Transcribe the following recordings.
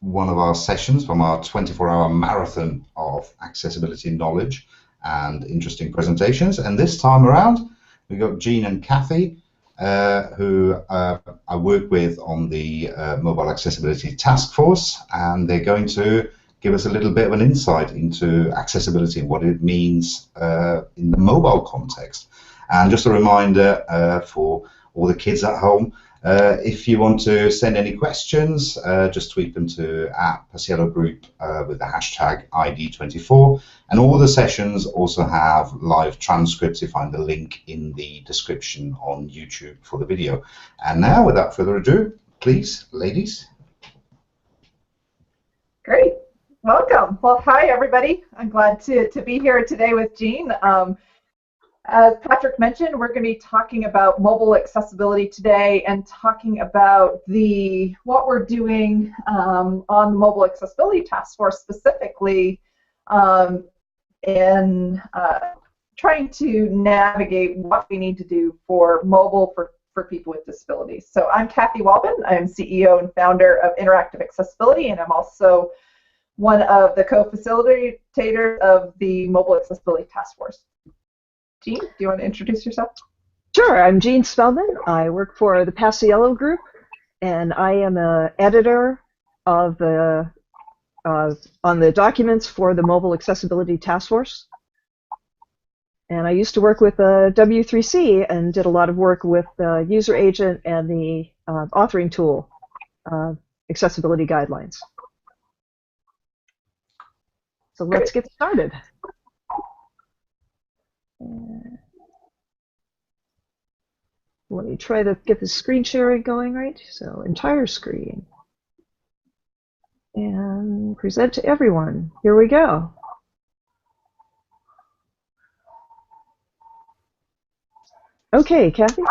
one of our sessions from our 24-hour marathon of accessibility knowledge and interesting presentations. And this time around, we've got Jeanne and Kathy, who I work with on the Mobile Accessibility Task Force, and they're going to give us a little bit of an insight into accessibility and what it means in the mobile context. And just a reminder for all the kids at home, if you want to send any questions, just tweet them to @Paciello Group with the hashtag ID24. And all the sessions also have live transcripts. You find the link in the description on YouTube for the video. And now, without further ado, please, ladies. Great. Welcome. Well, hi, everybody. I'm glad to be here today with Jeanne. As Patrick mentioned, we're going to be talking about mobile accessibility today and talking about what we're doing on the Mobile Accessibility Task Force specifically in trying to navigate what we need to do for mobile for people with disabilities. So I'm Kathy Wahlbin. I'm CEO and founder of Interactive Accessibility, and I'm also one of the co-facilitators of the Mobile Accessibility Task Force. Jeanne, do you want to introduce yourself? Sure, I'm Jeanne Spellman. I work for the Paciello Group, and I am an editor of the on the documents for the Mobile Accessibility Task Force. And I used to work with W3C and did a lot of work with the user agent and the authoring tool, accessibility guidelines. So let's get started. Let me try to get the screen sharing going right. So entire screen. And present to everyone. Here we go. Okay, Kathy.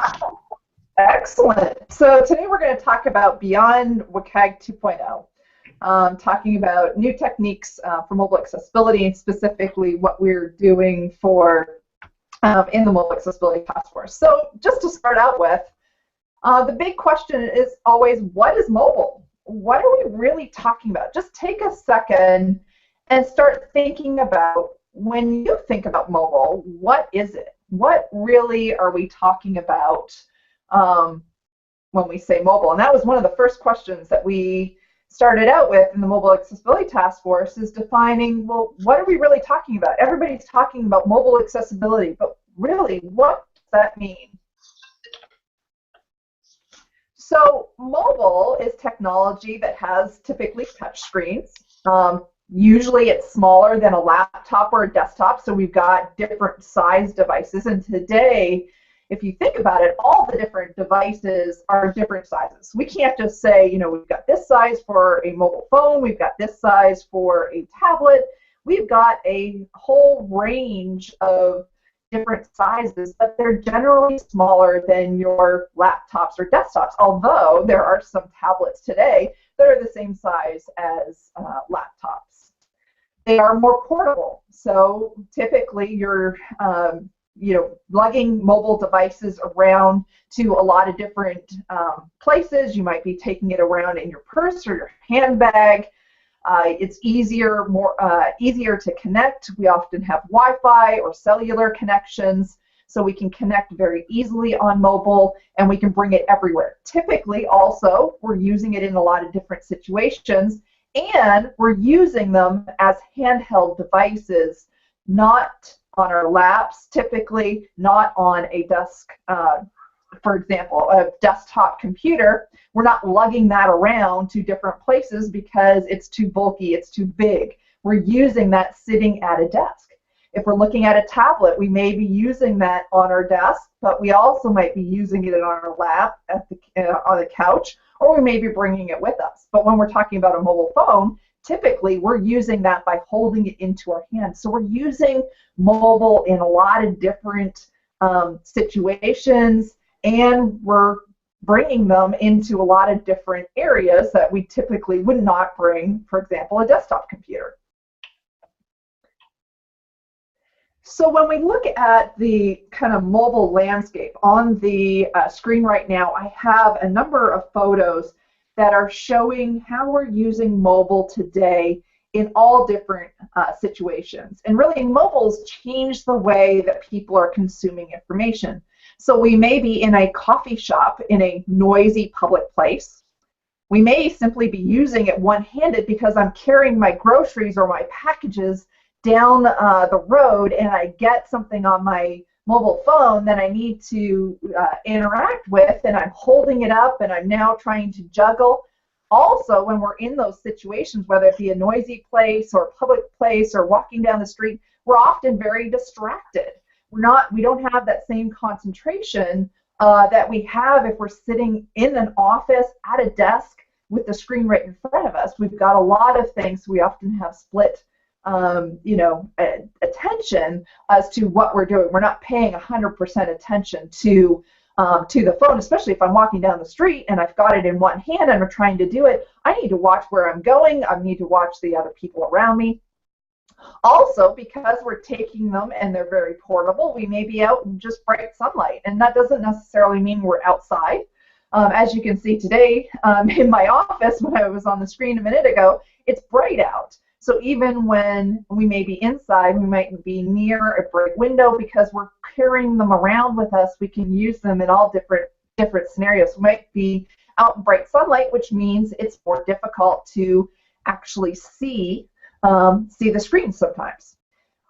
Excellent. So today we're going to talk about Beyond WCAG 2.0, talking about new techniques for mobile accessibility and specifically what we're doing for in the Mobile Accessibility Task Force. So just to start out with, the big question is always, what is mobile? What are we really talking about? Just take a second and start thinking about, when you think about mobile, what is it? What really are we talking about when we say mobile? And that was one of the first questions that we started out with in the Mobile Accessibility Task Force, is defining, well, what are we really talking about? Everybody's talking about mobile accessibility, but really, what does that mean? So mobile is technology that has typically touch screens. Usually it's smaller than a laptop or a desktop, so we've got different size devices. And today, if you think about it, all the different devices are different sizes. We can't just say, you know, we've got this size for a mobile phone, we've got this size for a tablet. We've got a whole range of different sizes, but they're generally smaller than your laptops or desktops, although there are some tablets today that are the same size as laptops. They are more portable, so typically you're lugging mobile devices around to a lot of different places. You might be taking it around in your purse or your handbag. It's easier to connect. We often have Wi-Fi or cellular connections, so we can connect very easily on mobile, and we can bring it everywhere. Typically, also, we're using it in a lot of different situations, and we're using them as handheld devices, not on our laps, typically not on a desk, for example, a desktop computer. We're not lugging that around to different places because it's too bulky, it's too big. We're using that sitting at a desk. If we're looking at a tablet, we may be using that on our desk, but we also might be using it on our lap, on the couch, or we may be bringing it with us. But when we're talking about a mobile phone, typically we're using that by holding it into our hands. So we're using mobile in a lot of different situations, and we're bringing them into a lot of different areas that we typically would not bring, for example, a desktop computer. So when we look at the kind of mobile landscape on the screen right now, I have a number of photos that are showing how we're using mobile today in all different situations. And really, mobile's changed the way that people are consuming information. So we may be in a coffee shop in a noisy public place. We may simply be using it one-handed because I'm carrying my groceries or my packages down the road, and I get something on my mobile phone that I need to interact with, and I'm holding it up and I'm now trying to juggle. Also, when we're in those situations, whether it be a noisy place or a public place or walking down the street, we're often very distracted. We don't have that same concentration that we have if we're sitting in an office at a desk with the screen right in front of us. We've got a lot of things. We often have split attention as to what we're doing. We're not paying 100% attention to the phone, especially if I'm walking down the street and I've got it in one hand and I'm trying to do it. I need to watch where I'm going. I need to watch the other people around me. Also, because we're taking them and they're very portable, we may be out in just bright sunlight, and that doesn't necessarily mean we're outside. As you can see today in my office, when I was on the screen a minute ago, it's bright out. So even when we may be inside, we might be near a bright window because we're carrying them around with us. We can use them in all different scenarios. We might be out in bright sunlight, which means it's more difficult to actually see the screen sometimes.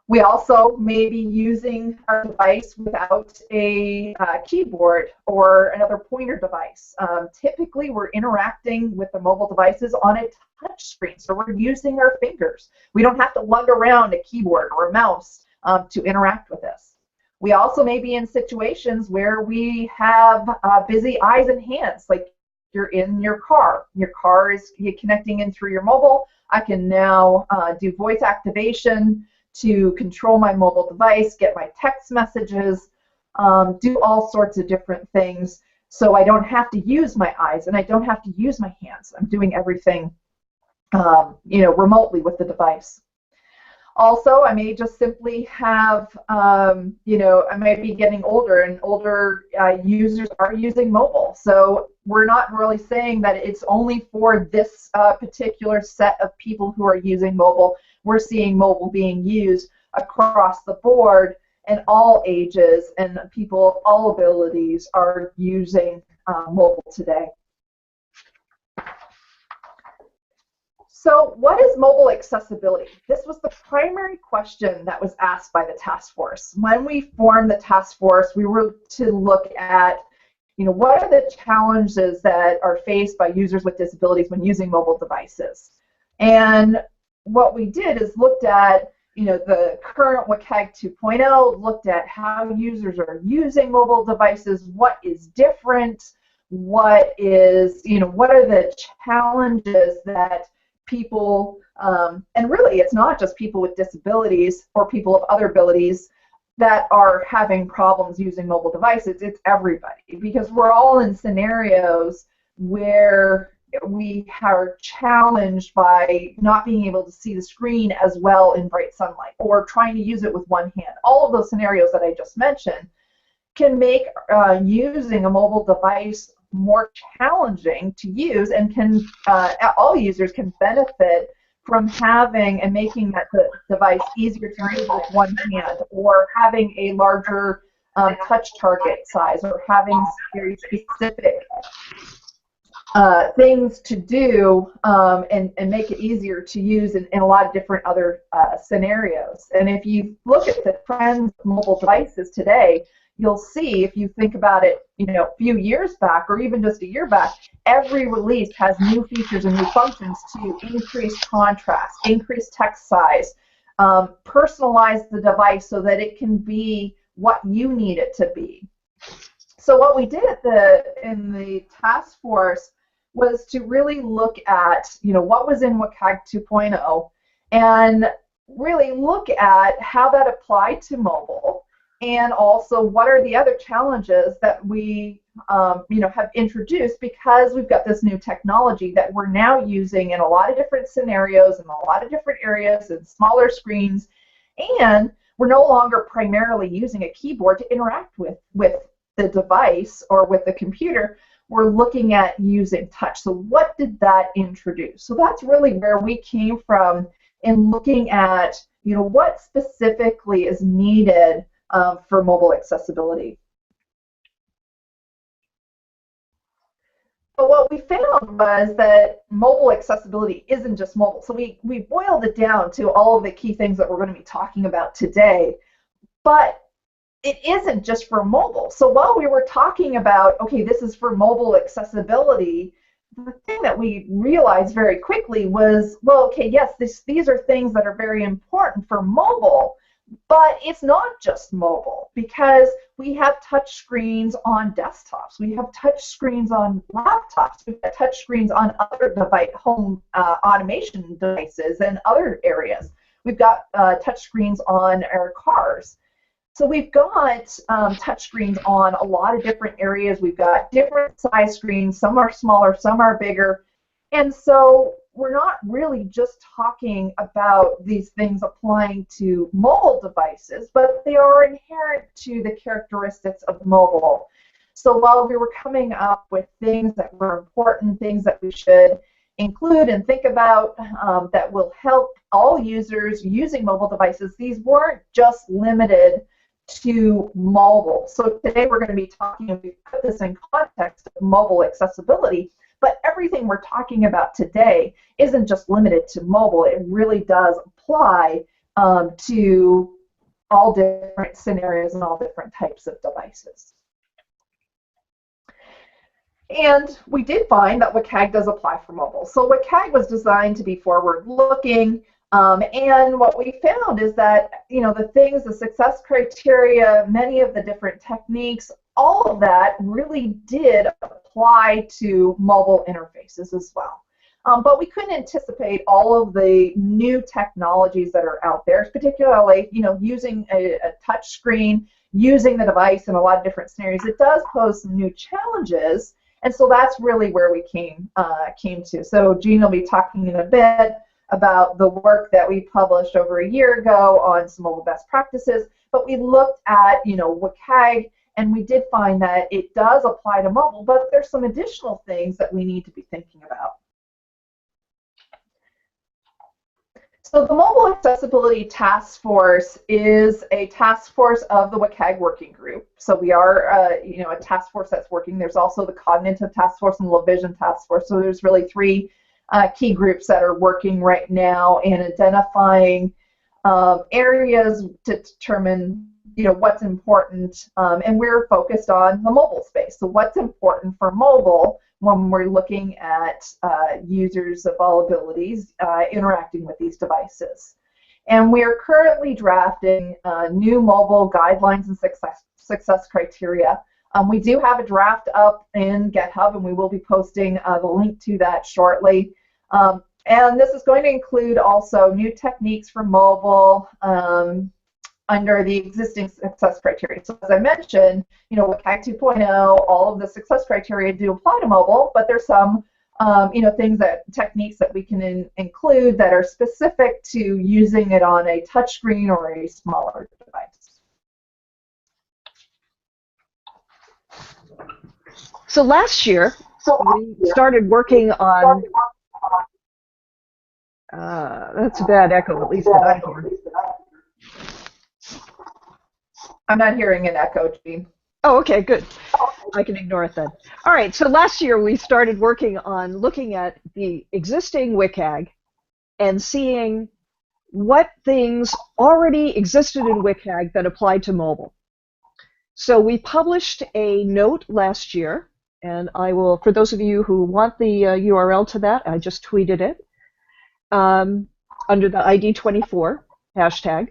We also may be using our device without a keyboard or another pointer device. Typically, we're interacting with the mobile devices on a touch screen, so we're using our fingers. We don't have to lug around a keyboard or a mouse to interact with this. We also may be in situations where we have busy eyes and hands, like you're in your car. Your car is connecting in through your mobile. I can now do voice activation to control my mobile device, get my text messages, do all sorts of different things. So I don't have to use my eyes and I don't have to use my hands. I'm doing everything, remotely with the device. Also, I may just simply have, I might be getting older, and older users are using mobile. So we're not really saying that it's only for this particular set of people who are using mobile. We're seeing mobile being used across the board, and all ages and people of all abilities are using mobile today. So what is mobile accessibility? This was the primary question that was asked by the task force. When we formed the task force, we were to look at, what are the challenges that are faced by users with disabilities when using mobile devices? And what we did is looked at, the current WCAG 2.0, looked at how users are using mobile devices, what is different, what are the challenges that people, and really it's not just people with disabilities or people of other abilities that are having problems using mobile devices. It's everybody, because we're all in scenarios where we are challenged by not being able to see the screen as well in bright sunlight, or trying to use it with one hand. All of those scenarios that I just mentioned can make using a mobile device more challenging to use, and all users can benefit from having and making that device easier to use with one hand, or having a larger touch target size, or having very specific things to do and make it easier to use in a lot of different other scenarios. And if you look at the trends of mobile devices today, you'll see, if you think about it, a few years back or even just a year back, every release has new features and new functions to increase contrast, increase text size, personalize the device so that it can be what you need it to be. So what we did in the task force was to really look at, what was in WCAG 2.0 and really look at how that applied to mobile. And also, what are the other challenges that we, have introduced, because we've got this new technology that we're now using in a lot of different scenarios, in a lot of different areas, and smaller screens, and we're no longer primarily using a keyboard to interact with the device or with the computer. we're looking at using touch. So what did that introduce? So that's really where we came from in looking at, what specifically is needed for mobile accessibility. But what we found was that mobile accessibility isn't just mobile. So we boiled it down to all of the key things that we're going to be talking about today. But it isn't just for mobile. So while we were talking about, okay, this is for mobile accessibility, the thing that we realized very quickly was, well, okay, yes, these are things that are very important for mobile, but it's not just mobile, because we have touch screens on desktops, we have touch screens on laptops, we've got touch screens on other home automation devices and other areas. We've got touch screens on our cars. So we've got touch screens on a lot of different areas. We've got different size screens. Some are smaller, some are bigger. And so we're not really just talking about these things applying to mobile devices, but they are inherent to the characteristics of mobile. So while we were coming up with things that were important, things that we should include and think about that will help all users using mobile devices, these weren't just limited to mobile. So today we're going to be talking, and we put this in context of mobile accessibility, but everything we're talking about today isn't just limited to mobile. It really does apply to all different scenarios and all different types of devices. And we did find that WCAG does apply for mobile. So WCAG was designed to be forward-looking, and what we found is that, the things, the success criteria, many of the different techniques, all of that really did apply to mobile interfaces as well. But we couldn't anticipate all of the new technologies that are out there, particularly, using a touch screen, using the device in a lot of different scenarios. It does pose some new challenges, and so that's really where we came to. So Jeanne will be talking in a bit about the work that we published over a year ago on some mobile best practices, but we looked at, WCAG, and we did find that it does apply to mobile, but there's some additional things that we need to be thinking about. So the Mobile Accessibility Task Force is a task force of the WCAG Working Group. So we are, a task force that's working. There's also the Cognitive Task Force and the Low Vision Task Force. So there's really three key groups that are working right now in identifying areas to determine, what's important, and we're focused on the mobile space. So what's important for mobile when we're looking at users of all abilities interacting with these devices. And we are currently drafting new mobile guidelines and success criteria. We do have a draft up in GitHub, and we will be posting the link to that shortly. And this is going to include also new techniques for mobile under the existing success criteria. So as I mentioned, WCAG 2.0, all of the success criteria do apply to mobile, but there's some techniques that we can include that are specific to using it on a touchscreen or a smaller device. So last year, we started working on, that's a bad echo, at least that I hear. I'm not hearing an echo, Jeanne. Oh, okay, good. I can ignore it then. All right, so last year we started working on looking at the existing WCAG and seeing what things already existed in WCAG that applied to mobile. So we published a note last year, and I will, for those of you who want the URL to that, I just tweeted it under the ID24 hashtag.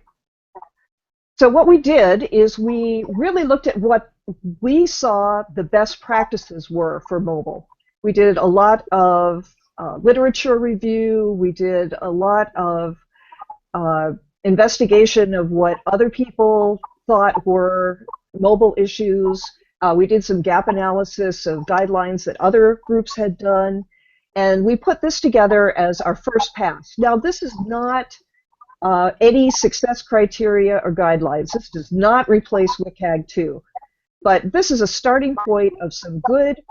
So what we did is we really looked at what we saw the best practices were for mobile. We did a lot of literature review. We did a lot of investigation of what other people thought were mobile issues. We did some gap analysis of guidelines that other groups had done. And we put this together as our first pass. Now, this is not any success criteria or guidelines. This does not replace WCAG 2. But this is a starting point of some good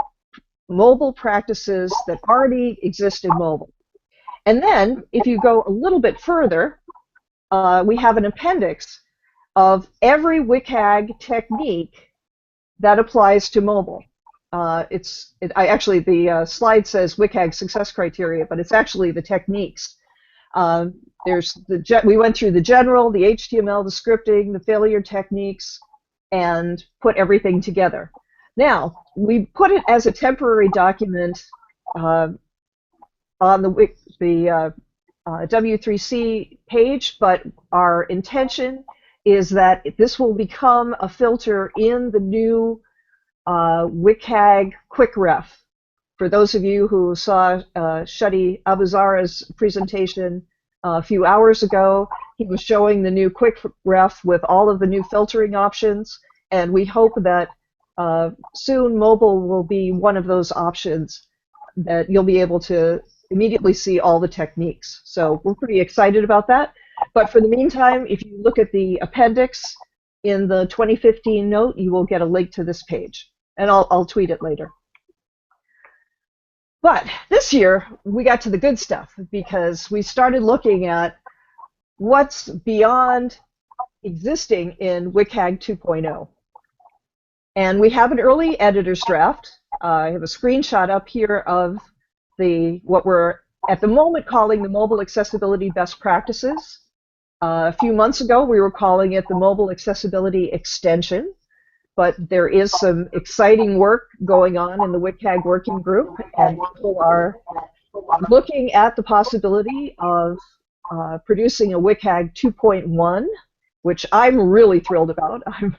mobile practices that already exist in mobile. And then, if you go a little bit further, we have an appendix of every WCAG technique that applies to mobile. Actually, the slide says WCAG success criteria, but it's actually the techniques. We went through the general, the HTML, the scripting, the failure techniques, and put everything together. Now, we put it as a temporary document on the W3C page, but our intention is that this will become a filter in the new WCAG Quick Ref. For those of you who saw Shadi Abuzara's presentation a few hours ago, he was showing the new Quick Ref with all of the new filtering options, and we hope that soon mobile will be one of those options that you'll be able to immediately see all the techniques. So we're pretty excited about that. But for the meantime, if you look at the appendix in the 2015 note, you will get a link to this page. And I'll tweet it later. But this year, we got to the good stuff because we started looking at what's beyond existing in WCAG 2.0. And we have an early editor's draft. I have a screenshot up here of what we're at the moment calling the Mobile Accessibility Best Practices. A few months ago, we were calling it the Mobile Accessibility Extension. But there is some exciting work going on in the WCAG Working Group, and people are looking at the possibility of producing a WCAG 2.1, which I'm really thrilled about. I'm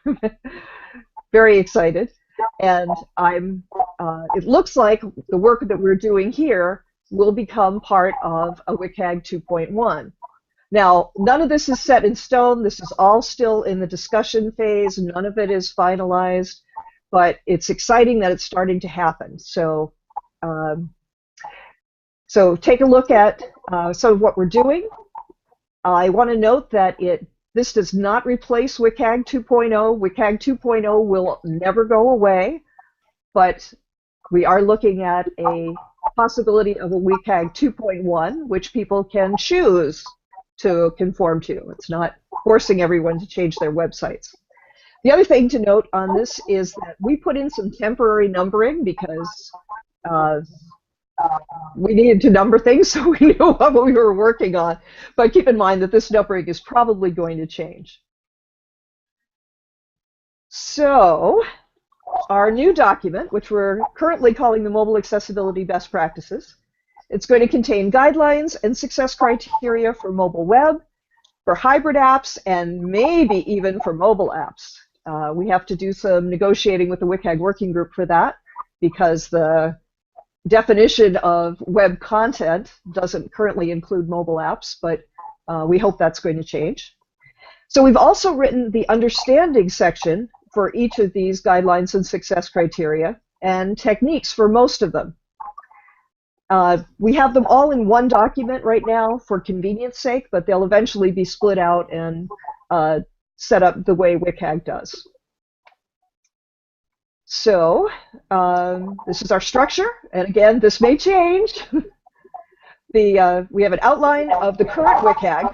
very excited. And it looks like the work that we're doing here will become part of a WCAG 2.1. Now, none of this is set in stone. This is all still in the discussion phase. None of it is finalized, but it's exciting that it's starting to happen. So, take a look at some of what we're doing. I want to note that this does not replace WCAG 2.0. WCAG 2.0 will never go away, but we are looking at a possibility of a WCAG 2.1, which people can choose to conform to. It's not forcing everyone to change their websites. The other thing to note on this is that we put in some temporary numbering because we needed to number things so we knew what we were working on. But keep in mind that this numbering is probably going to change. So our new document, which we're currently calling the Mobile Accessibility Best Practices, it's going to contain guidelines and success criteria for mobile web, for hybrid apps, and maybe even for mobile apps. We have to do some negotiating with the WCAG Working Group for that because the definition of web content doesn't currently include mobile apps, but we hope that's going to change. So we've also written the understanding section for each of these guidelines and success criteria and techniques for most of them. We have them all in one document right now for convenience sake, but they'll eventually be split out and set up the way WCAG does. So this is our structure, and again, this may change. We have an outline of the current WCAG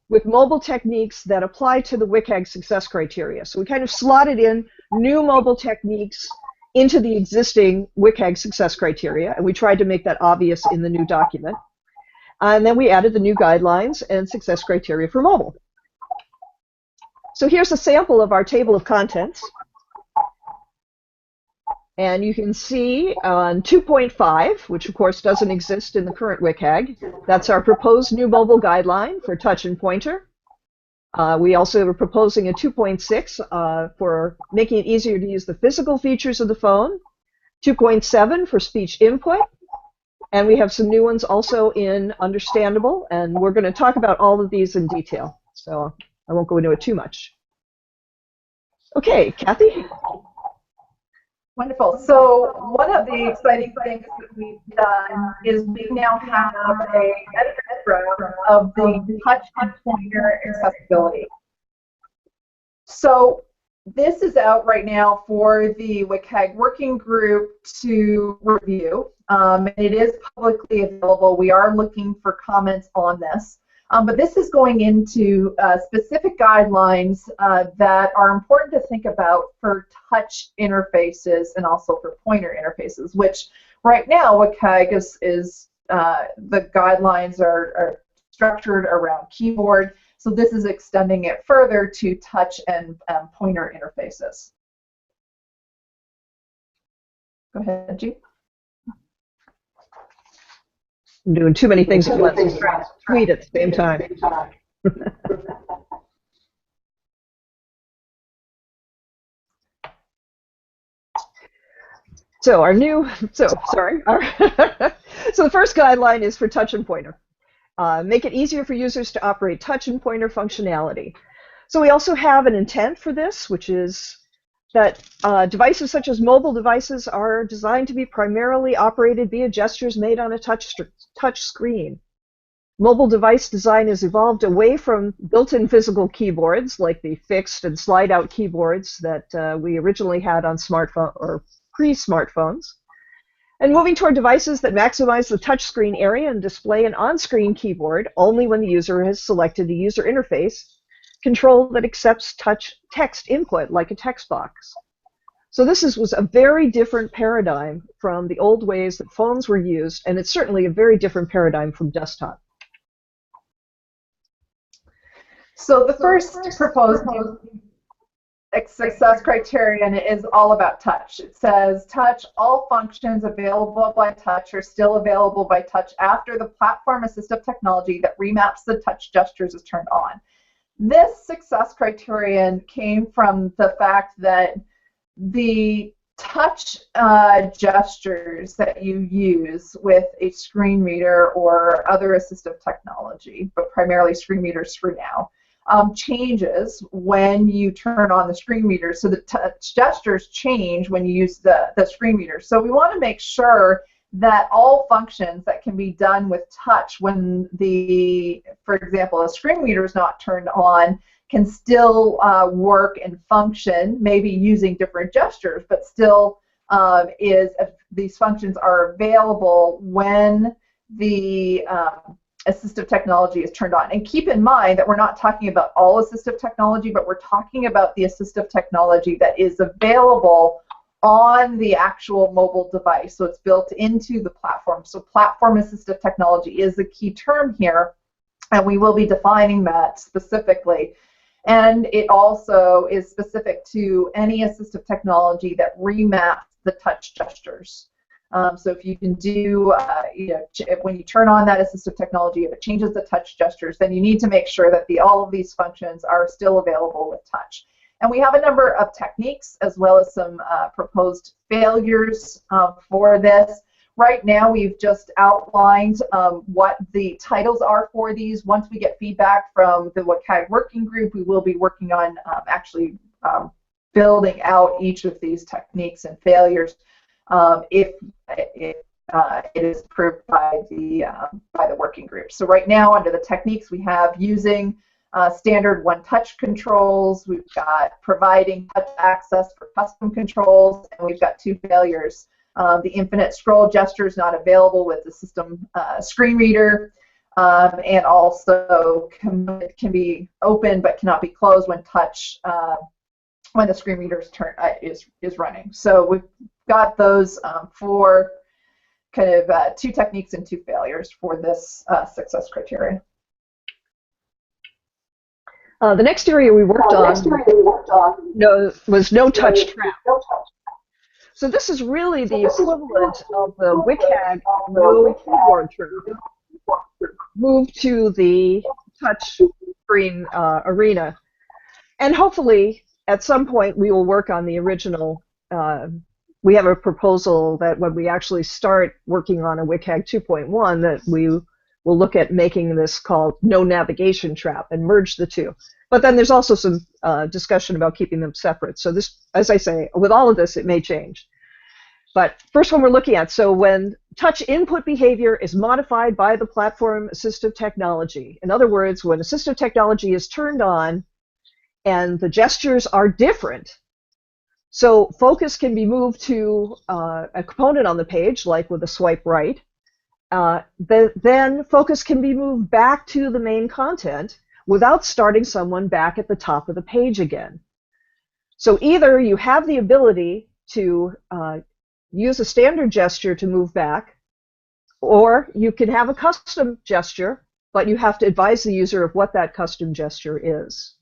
with mobile techniques that apply to the WCAG success criteria. So we kind of slotted in new mobile techniques into the existing WCAG success criteria, and we tried to make that obvious in the new document. And then we added the new guidelines and success criteria for mobile. So here's a sample of our table of contents. And you can see on 2.5, which of course doesn't exist in the current WCAG, that's our proposed new mobile guideline for touch and pointer. We also are proposing a 2.6 for making it easier to use the physical features of the phone, 2.7 for speech input, and we have some new ones also in understandable, and we're going to talk about all of these in detail, so I won't go into it too much. Okay, Kathy? Wonderful. So one of the exciting things that we've done is we now have a editor's draft of the touch and pointer accessibility. So This is out right now for the WCAG Working Group to review, and it is publicly available. We are looking for comments on this, but this is going into specific guidelines that are important to think about for touch interfaces and also for pointer interfaces, which right now WCAG is the guidelines are structured around keyboard. So this is extending it further to touch and pointer interfaces. Go ahead, Jeanne. I'm doing too many things at once. Tweet at the same time. So the first guideline is for touch and pointer. Make it easier for users to operate touch and pointer functionality. So we also have an intent for this, which is that devices such as mobile devices are designed to be primarily operated via gestures made on a touch screen. Mobile device design has evolved away from built-in physical keyboards like the fixed and slide-out keyboards that we originally had on smartphone or pre-smartphones, and moving toward devices that maximize the touchscreen area and display an on-screen keyboard only when the user has selected a user interface control that accepts touch text input, like a text box. So this was a very different paradigm from the old ways that phones were used, and it's certainly a very different paradigm from desktop. So the first proposed success criterion is all about touch. It says touch, all functions available by touch are still available by touch after the platform assistive technology that remaps the touch gestures is turned on. This success criterion came from the fact that the touch gestures that you use with a screen reader or other assistive technology, but primarily screen readers for now, changes when you turn on the screen reader. So the touch gestures change when you use the screen reader. So we want to make sure that all functions that can be done with touch when for example, a screen reader is not turned on can still work and function, maybe using different gestures, but still these functions are available when the assistive technology is turned on. And keep in mind that we're not talking about all assistive technology, but we're talking about the assistive technology that is available on the actual mobile device. So it's built into the platform. So platform assistive technology is the key term here, and we will be defining that specifically. And it also is specific to any assistive technology that remaps the touch gestures. So if you can do, when you turn on that assistive technology, if it changes the touch gestures, then you need to make sure that all of these functions are still available with touch. And we have a number of techniques as well as some proposed failures for this. Right now, we've just outlined what the titles are for these. Once we get feedback from the WCAG Working Group, we will be working on actually building out each of these techniques and failures if it is approved by the working group. So right now, under the techniques, we have using standard one-touch controls. We've got providing touch access for custom controls, and we've got two failures. The infinite scroll gesture is not available with the system screen reader, and also can be open but cannot be closed when touch when the screen reader is running. So we've got those four kind of two techniques and two failures for this success criteria. The next area we worked on was no touch trap. So this is really the equivalent of the WCAG no keyboard trap moved to the touch screen arena. And hopefully, at some point, we will work on the original. We have a proposal that when we actually start working on a WCAG 2.1, that we will look at making this called no navigation trap and merge the two. But then there's also some discussion about keeping them separate. So this, as I say, with all of this, it may change. But first one we're looking at, so when touch input behavior is modified by the platform assistive technology. In other words, when assistive technology is turned on and the gestures are different. So focus can be moved to a component on the page, like with a swipe right. Then focus can be moved back to the main content without starting someone back at the top of the page again. So either you have the ability to use a standard gesture to move back, or you can have a custom gesture, but you have to advise the user of what that custom gesture is.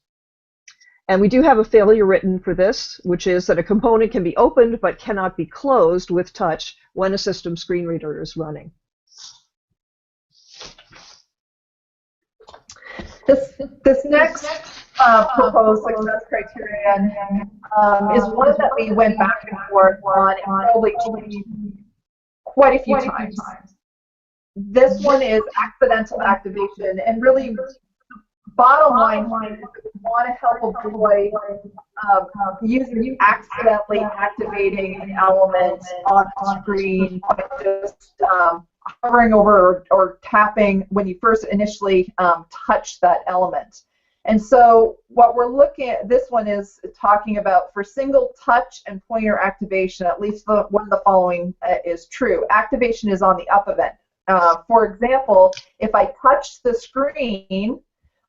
And we do have a failure written for this, which is that a component can be opened but cannot be closed with touch when a system screen reader is running. This next proposed success criterion is one that we went back and forth on and probably changed quite a few times. This one is accidental activation, and really bottom line is we want to help avoid users accidentally activating an element on the screen by just hovering over or tapping when you first initially touch that element. And so what we're looking at, this one is talking about for single touch and pointer activation, at least one of the following is true. Activation is on the up event. For example, if I touch the screen,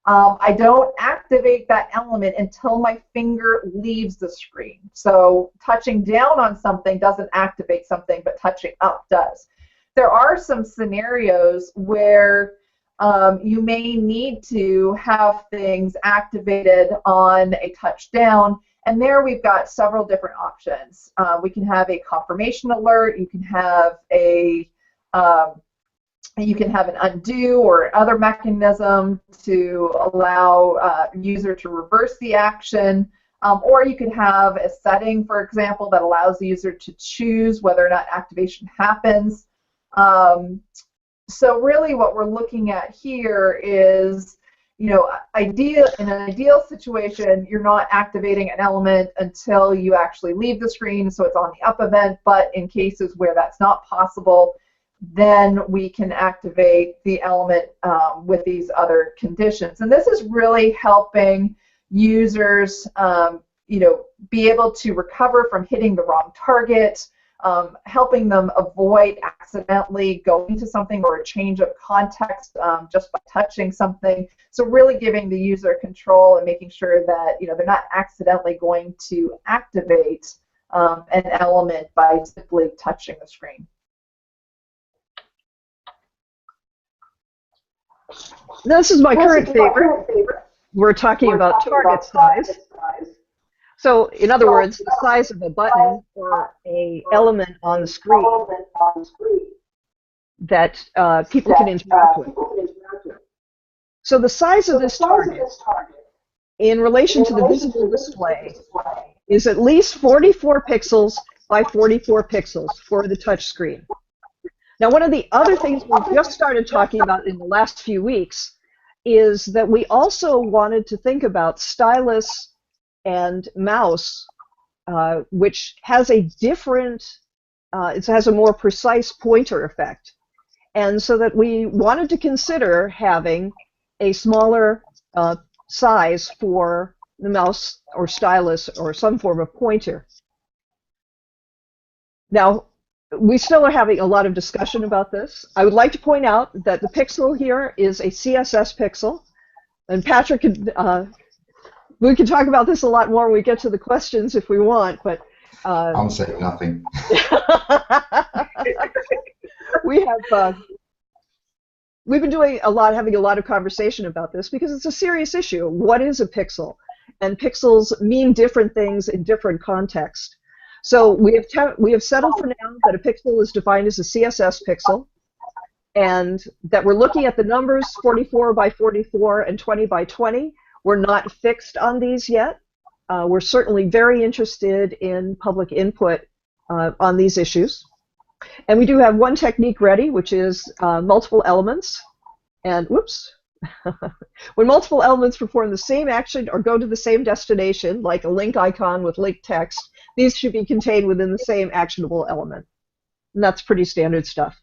I don't activate that element until my finger leaves the screen. So touching down on something doesn't activate something, but touching up does. There are some scenarios where you may need to have things activated on a touch down, and there we've got several different options. We can have a confirmation alert. You can have an undo or other mechanism to allow user to reverse the action, or you could have a setting, for example, that allows the user to choose whether or not activation happens. So really what we're looking at here is, in an ideal situation, you're not activating an element until you actually leave the screen, so it's on the up event, but in cases where that's not possible, then we can activate the element with these other conditions. And this is really helping users, be able to recover from hitting the wrong target, helping them avoid accidentally going to something or a change of context just by touching something. So really giving the user control and making sure that they're not accidentally going to activate an element by simply touching the screen. This is my current favorite. We're talking about target size. So, in other words, the size of a button or an element on the screen that people can interact with. So the size of this target in relation to the visible display is at least 44 pixels by 44 pixels for the touch screen. Now, one of the other things we just started talking about in the last few weeks is that we also wanted to think about stylus and mouse, which has a different, it has a more precise pointer effect. And so that we wanted to consider having a smaller size for the mouse or stylus or some form of pointer. Now, we still are having a lot of discussion about this. I would like to point out that the pixel here is a CSS pixel, and Patrick could, we can talk about this a lot more when we get to the questions if we want, but I'm saying nothing. We've been doing having a lot of conversation about this because it's a serious issue. What is a pixel? And pixels mean different things in different contexts. So we have settled for now that a pixel is defined as a CSS pixel, and that we're looking at the numbers 44 by 44 and 20 by 20. We're not fixed on these yet. We're certainly very interested in public input on these issues. And we do have one technique ready, which is multiple elements. And whoops. When multiple elements perform the same action or go to the same destination, like a link icon with link text, these should be contained within the same actionable element. And that's pretty standard stuff.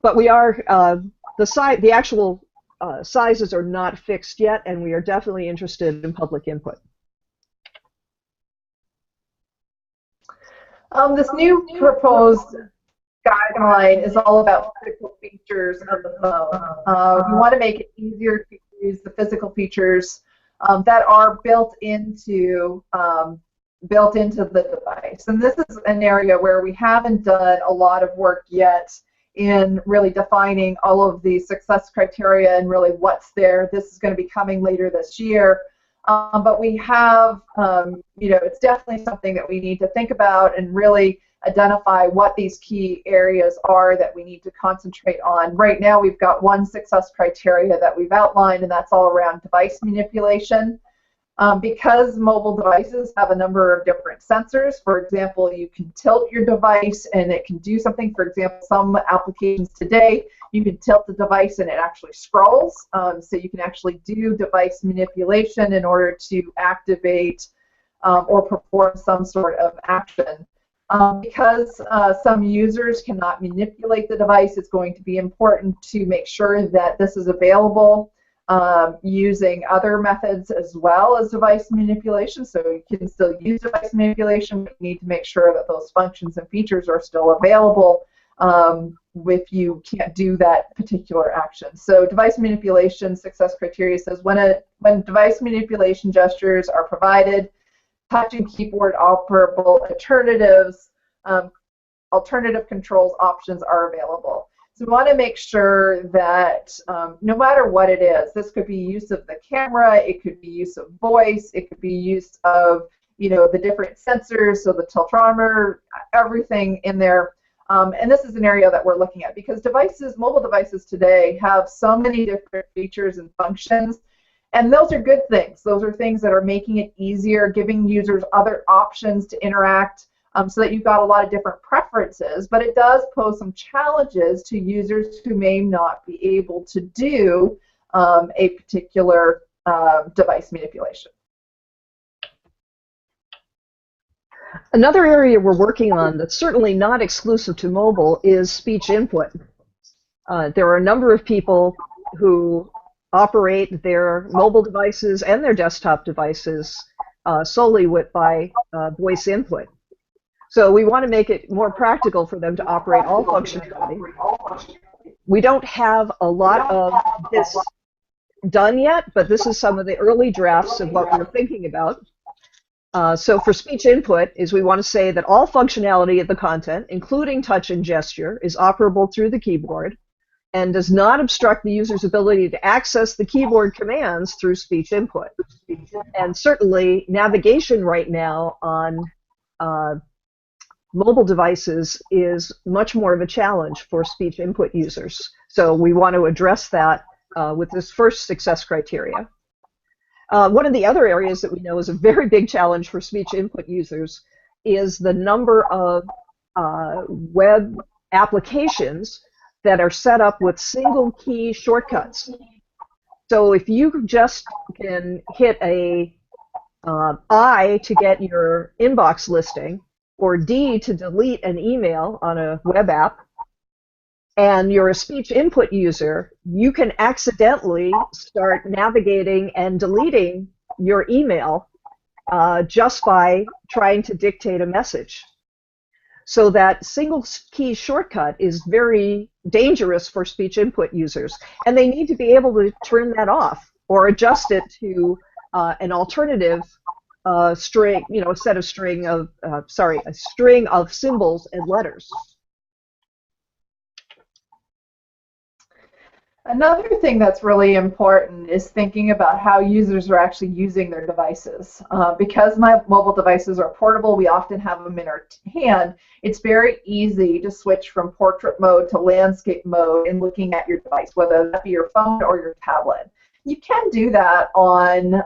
But we are, the actual sizes are not fixed yet, and we are definitely interested in public input. This new proposed guideline is all about physical features of the phone. We want to make it easier to use the physical features that are built into the device. And this is an area where we haven't done a lot of work yet in really defining all of the success criteria and really what's there. This is going to be coming later this year. But we have, it's definitely something that we need to think about and really identify what these key areas are that we need to concentrate on. Right now we've got one success criteria that we've outlined, and that's all around device manipulation. Because mobile devices have a number of different sensors, for example, you can tilt your device and it can do something. For example, some applications today, you can tilt the device and it actually scrolls. So you can actually do device manipulation in order to activate or perform some sort of action. Because some users cannot manipulate the device, it's going to be important to make sure that this is available using other methods as well as device manipulation. So you can still use device manipulation, but you need to make sure that those functions and features are still available if you can't do that particular action. So device manipulation success criteria says when device manipulation gestures are provided, touch and keyboard operable alternatives, alternative controls options are available. So we want to make sure that no matter what it is, this could be use of the camera, it could be use of voice, it could be use of the different sensors, so the tiltrometer, everything in there. And this is an area that we're looking at because mobile devices today have so many different features and functions, and those are good things. Those are things that are making it easier, giving users other options to interact. So that you've got a lot of different preferences, but it does pose some challenges to users who may not be able to do a particular device manipulation. Another area we're working on that's certainly not exclusive to mobile is speech input. There are a number of people who operate their mobile devices and their desktop devices solely by voice input. So we want to make it more practical for them to operate all functionality. We don't have a lot of this done yet, but this is some of the early drafts of what we're thinking about. So for speech input is we want to say that all functionality of the content, including touch and gesture, is operable through the keyboard and does not obstruct the user's ability to access the keyboard commands through speech input. And certainly navigation right now on mobile devices is much more of a challenge for speech input users. So we want to address that with this first success criteria. One of the other areas that we know is a very big challenge for speech input users is the number of web applications that are set up with single key shortcuts. So if you just can hit a I to get your inbox listing, or D to delete an email on a web app, and you're a speech input user, you can accidentally start navigating and deleting your email just by trying to dictate a message. So that single key shortcut is very dangerous for speech input users, and they need to be able to turn that off or adjust it to an alternative string, a string of symbols and letters. Another thing that's really important is thinking about how users are actually using their devices. Because my mobile devices are portable, we often have them in our hand. It's very easy to switch from portrait mode to landscape mode in looking at your device, whether that be your phone or your tablet. You can do that on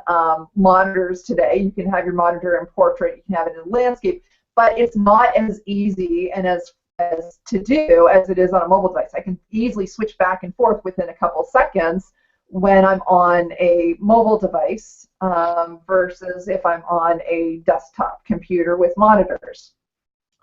monitors today. You can have your monitor in portrait, you can have it in landscape, but it's not as easy and as to do as it is on a mobile device. I can easily switch back and forth within a couple seconds when I'm on a mobile device versus if I'm on a desktop computer with monitors.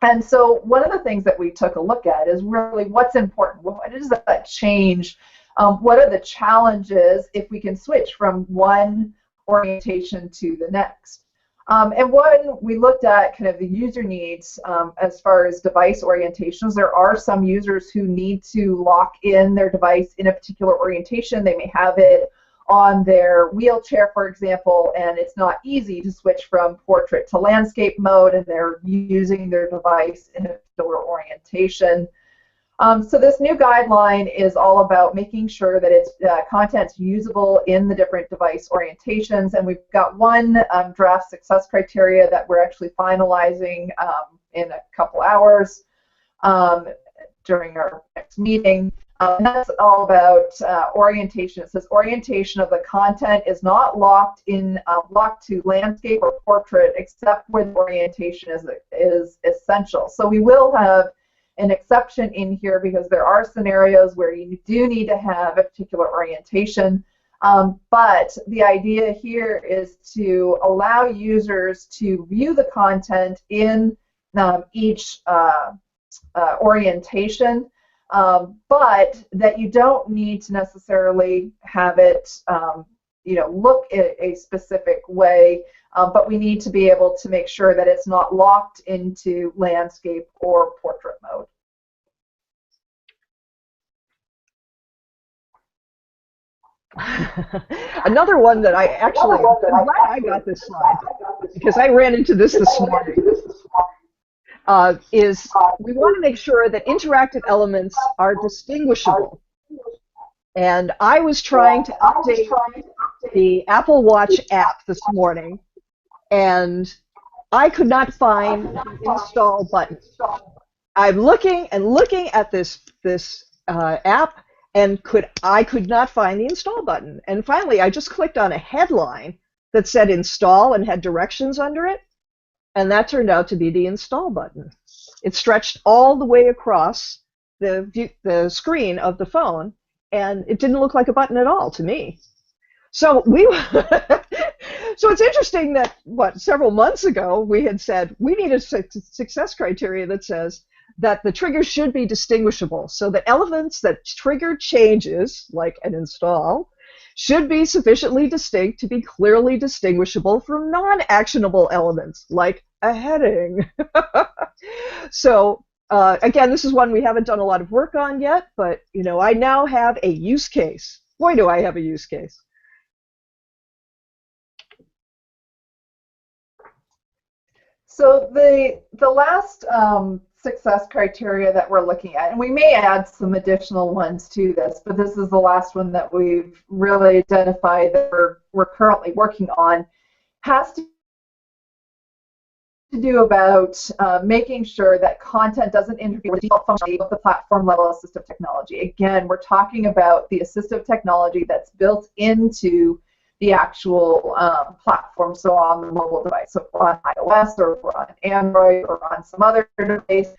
And so one of the things that we took a look at is really what's important. What does that change? What are the challenges if we can switch from one orientation to the next? And when we looked at kind of the user needs as far as device orientations, there are some users who need to lock in their device in a particular orientation. They may have it on their wheelchair, for example, and it's not easy to switch from portrait to landscape mode, and they're using their device in a particular orientation. So this new guideline is all about making sure that its content's usable in the different device orientations, and we've got one draft success criteria that we're actually finalizing in a couple hours during our next meeting. And that's all about orientation. It says orientation of the content is not locked to landscape or portrait except where the orientation is essential. So we will have an exception in here because there are scenarios where you do need to have a particular orientation. But the idea here is to allow users to view the content in each orientation, but that you don't need to necessarily have it look a specific way, but we need to be able to make sure that it's not locked into landscape or portrait mode. Another one that I'm glad I got this slide because I ran into this morning. Is we want to make sure that interactive elements are distinguishable. And I was trying to update the Apple Watch app this morning, and I could not find the install button. I'm looking and looking at this app, and I could not find the install button. And finally, I just clicked on a headline that said install and had directions under it. And that turned out to be the install button. It stretched all the way across the screen of the phone, and it didn't look like a button at all to me. So so it's interesting that several months ago we had said we need a success criteria that says that the triggers should be distinguishable, so that elements that trigger changes, like an install, should be sufficiently distinct to be clearly distinguishable from non-actionable elements, like a heading. So again, this is one we haven't done a lot of work on yet, but I now have a use case. Boy, do I have a use case. So the last success criteria that we're looking at, and we may add some additional ones to this, but this is the last one that we've really identified that we're currently working on, has to do about making sure that content doesn't interfere with the default functionality of the platform level assistive technology. Again, we're talking about the assistive technology that's built into the actual platform, so on the mobile device. So if we're on iOS or if we're on Android or on some other device,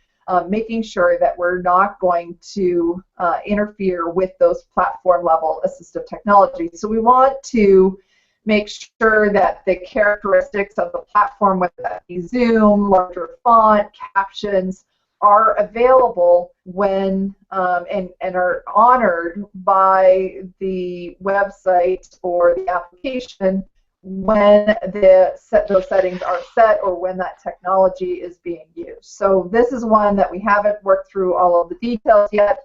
making sure that we're not going to interfere with those platform level assistive technologies. So we want to make sure that the characteristics of the platform, whether that be zoom, larger font, captions, are available when and are honored by the website or the application when those settings are set or when that technology is being used. So this is one that we haven't worked through all of the details yet,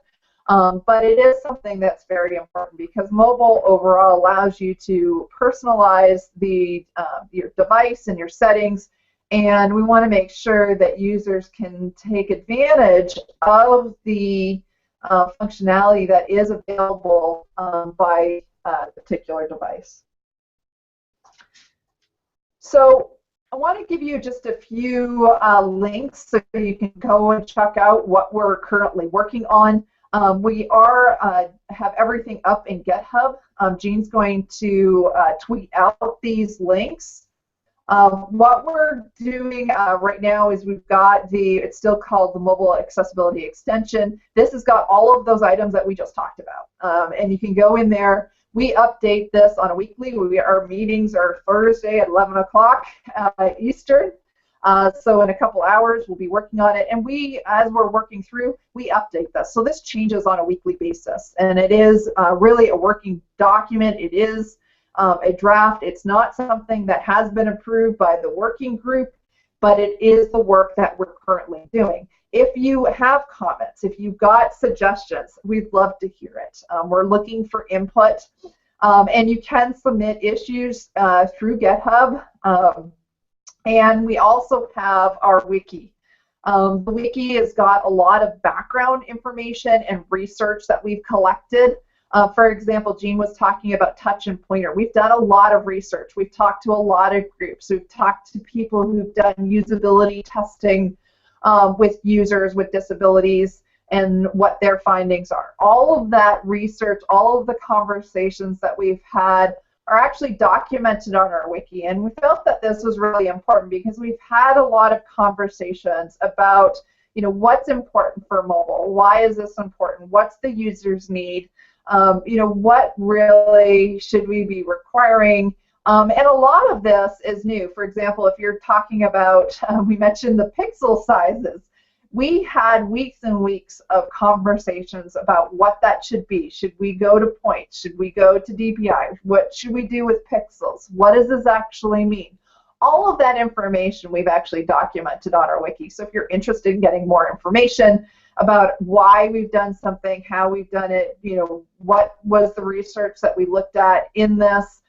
but it is something that's very important because mobile overall allows you to personalize your device and your settings. And we want to make sure that users can take advantage of the functionality that is available by a particular device. So I want to give you just a few links so you can go and check out what we're currently working on. We have everything up in GitHub. Jeanne's going to tweet out these links. What we're doing right now is we've got it's still called the Mobile Accessibility Extension. This has got all of those items that we just talked about. And you can go in there. We update this on a weekly. Our meetings are Thursday at 11 o'clock Eastern. So in a couple hours, we'll be working on it. And as we're working through, we update this. So this changes on a weekly basis. And it is really a working document. It is a draft. It's not something that has been approved by the working group, but it is the work that we're currently doing. If you have comments, if you've got suggestions, we'd love to hear it. We're looking for input, and you can submit issues through GitHub, and we also have our wiki. The wiki has got a lot of background information and research that we've collected. For example, Jeanne was talking about touch and pointer. We've done a lot of research. We've talked to a lot of groups. We've talked to people who've done usability testing with users with disabilities and what their findings are. All of that research, all of the conversations that we've had are actually documented on our wiki, and we felt that this was really important because we've had a lot of conversations about, you know, what's important for mobile, why is this important, what's the user's need, you know, what really should we be requiring, and a lot of this is new. For example, if you're talking about, we mentioned the pixel sizes. We had weeks and weeks of conversations about what that should be. Should we go to points? Should we go to DPI? What should we do with pixels? What does this actually mean? All of that information we've actually documented on our wiki. So if you're interested in getting more information about why we've done something, how we've done it, you know, what was the research that we looked at in this,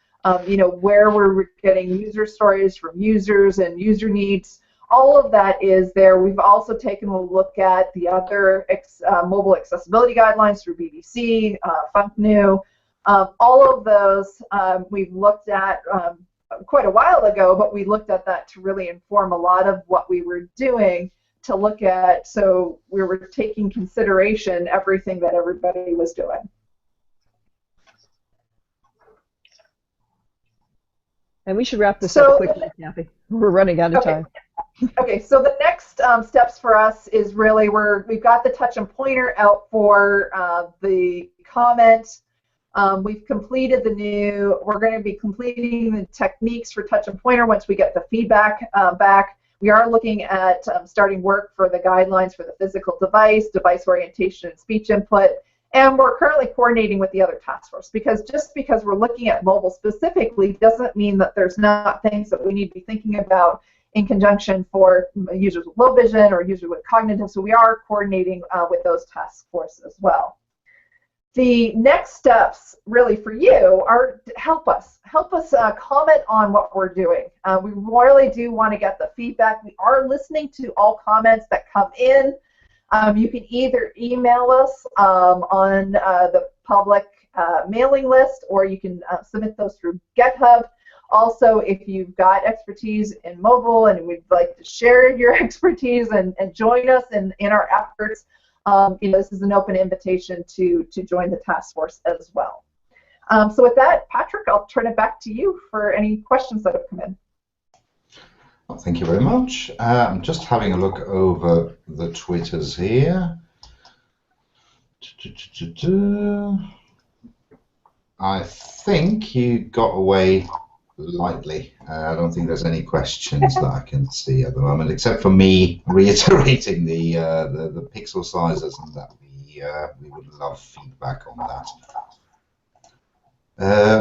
you know, where we're getting user stories from users and user needs, all of that is there. We've also taken a look at the other mobile accessibility guidelines through BBC, FunkNew. All of those we've looked at quite a while ago, but we looked at that to really inform a lot of what we were doing to look at, so we were taking consideration everything that everybody was doing. And we should wrap this up quickly, Kathy. We're running out of time. Okay, so the next steps for us is really we've got the touch and pointer out for the comment. We've completed we're going to be completing the techniques for touch and pointer once we get the feedback back. We are looking at starting work for the guidelines for the physical device orientation, and speech input. And we're currently coordinating with the other task force, because just because we're looking at mobile specifically doesn't mean that there's not things that we need to be thinking about in conjunction for users with low vision or users with cognitive. So we are coordinating with those task forces as well. The next steps really for you are to help us comment on what we're doing. We really do want to get the feedback. We are listening to all comments that come in. You can either email us on the public mailing list, or you can submit those through GitHub. Also, if you've got expertise in mobile and would like to share your expertise and join us in our efforts, you know, this is an open invitation to join the task force as well. So with that, Patrick, I'll turn it back to you for any questions that have come in. Well, thank you very much. I'm just having a look over the Twitters here. I think you got away lightly. I don't think there's any questions that I can see at the moment, except for me reiterating the pixel sizes, and that we would love feedback on that.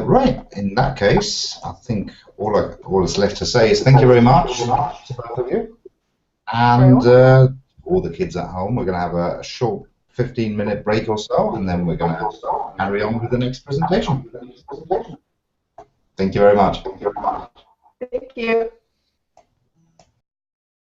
Right, in that case, I think all that's left to say is thank you very much to both of you, and all the kids at home. We're going to have a short 15-minute break or so, and then we're going to carry on with the next presentation. Thank you very much. Thank you.